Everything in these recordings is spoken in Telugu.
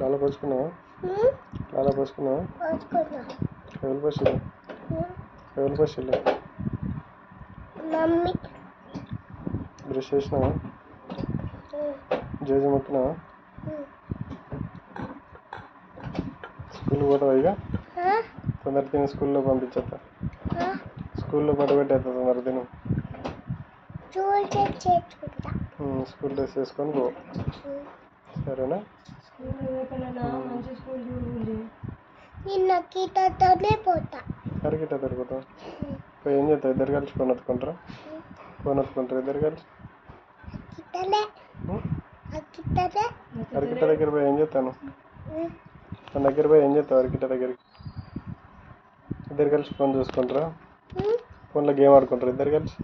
లాల పోసుకున్నావా? లాల పోసుకున్నావా? ఎవరు పోసిల్లు? ఎవరు పోసిల్లు? మమ్మీ. బ్రష్ చేసినావా? జేజీ మొక్కినావా? స్కూల్కి పోతావా ఇక? తొందర తిని స్కూల్లో పంపించేస్తా. స్కూల్లో పడబెట్టేస్తా తొందర తిను. స్కూల్ డ్రెస్ వేసుకొని పో, సరేనా? నిన్న గీతతోనే పోతా. అరగిట తిరుగుతావు. పోయి ఏం చేస్తావు? ఇద్దరు కలిసి ఫోన్ ఎత్తుకుంటారా? ఫోన్ ఎత్తుకుంటారు ఇద్దరు కలిసి? అరకిట దగ్గర పోయి ఏం చేస్తాను? మన దగ్గర పోయి ఏం చేస్తావు? అరకిట దగ్గరికి ఇద్దరు కలిసి ఫోన్ చూసుకుంటారా? ఫోన్లో గేమ్ ఆడుకుంటారు ఇద్దరు కలిసి?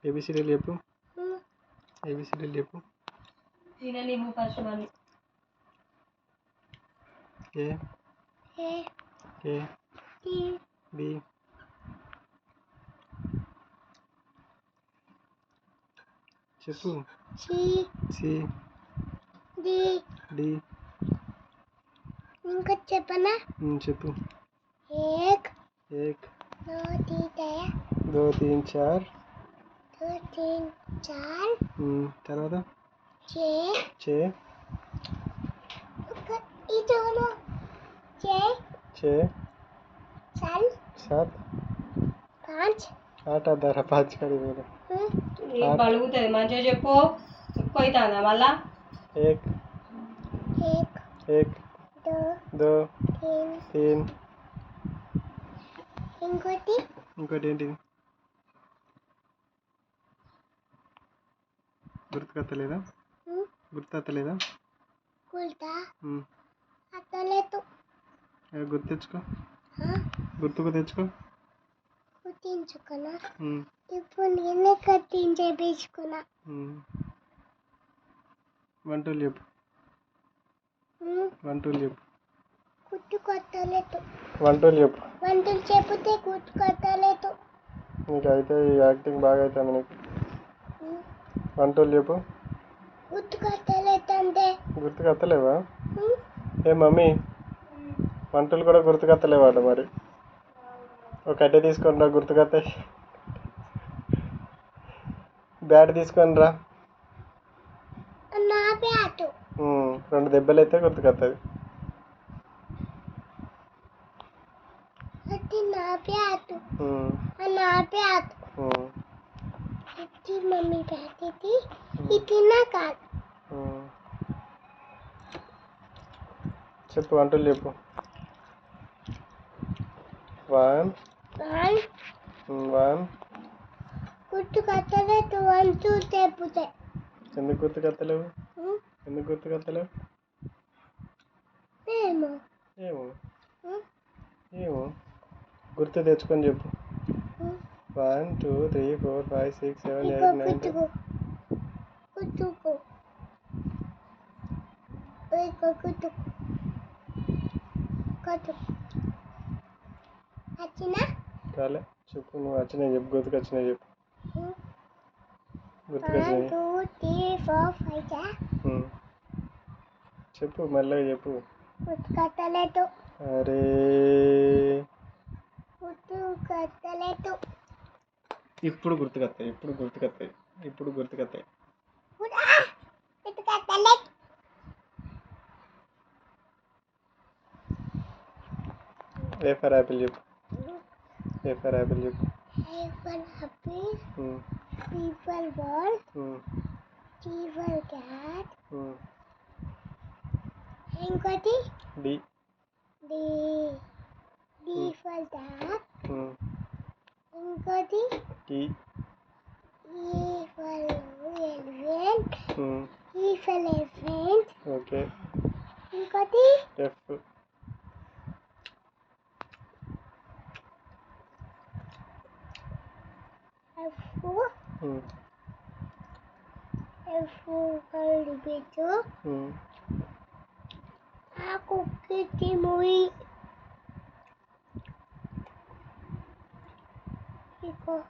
ఏబిసిడీలు చెప్పు. ఏబిసిడీలు చెప్పు. ఏ ఏ బి చెప్పు. C D. ఇంకా చెప్పనా? చెప్పు. एक एक 2 3 दो तीन चार 2 3 4 తర్వాత 6 6 इधर 6 7 7 5 8 10 5 కడి పోదు. పలుగుతుంది మంచిగా చెప్పు. ఎక్కువ అవుతుందా మళ్ళా? एक 2 3 ఇంకోటి ఏంటిది? గుర్తుకత్తలేదా? గుర్తు తెచ్చుకో. గుర్తుకు తెచ్చుకో. గుర్తించుకున్నా. ఇప్పుడు నేనే కట్టించేపించుకున్నా. వంటలు చెప్పు. వంటలు చెప్పు. గుర్తుకొత్తలేదు. వంటలు చెప్పు. వంటలు చెప్తే గుర్తుకొత్తలేదు. నీకు అయితే ఈ యాక్టింగ్ బాగా అవుతుంది నీకు. వంటలు చెప్పు. గుర్తుకొత్తలేదంటే గుర్తుకొత్తలేవా? ఏ మమ్మీ, వంటలు కూడా గుర్తుకొత్తలేవాట మరి. ఒక కట్టె తీసుకొని రా, గుర్తుకొస్తాయి. బ్యాట్ తీసుకొని రా. నా బ్యాటు. 2 దెబ్బలు అయితే గుర్తుకొస్తుంది. అది నా బ్యాటు. నా బ్యాటు. ఇది మమ్మీ బ్యాట్. ఇది నా కాదు. చెప్పు. వంటలు చెప్పు. 1 గుర్తుకొత్తలేదు. 1 2 చెప్పుతే ఎందుకు గుర్తుకొత్తలేవు? ఎందుకు గుర్తుకొత్తలేవు? ఏమో ఏమో గుర్తు తెచ్చుకొని చెప్పు. 1 2 3 4 5 6 7 8 9 10. గుర్తుకు. వచ్చినా? కాలే. చెప్పు. నువ్వు వచ్చినాయి చెప్పు. గుర్తుకొచ్చినాయి చెప్పు. 1 2 3 4 5 చెప్పు. మెల్లగా చెప్పు. గుర్తుకొత్తలేదు. అరే గుర్తుకొత్తలేదు. ఇప్పుడు గుర్తుకొస్తాయి. గుర్తుకొత్తలేదు. ఏ ఫర్ యాపిల్ చెప్పు. ఏ ఫర్ యాపిల్ చెప్పు. A for apple. B for ball. C for cat. ఇంకోటి డి. D for dog. ఇంకోటి E. E for elephant. E for elephant. Okay. ఇంకోటి F. F. F for bitu. Aku kitimui. Iko.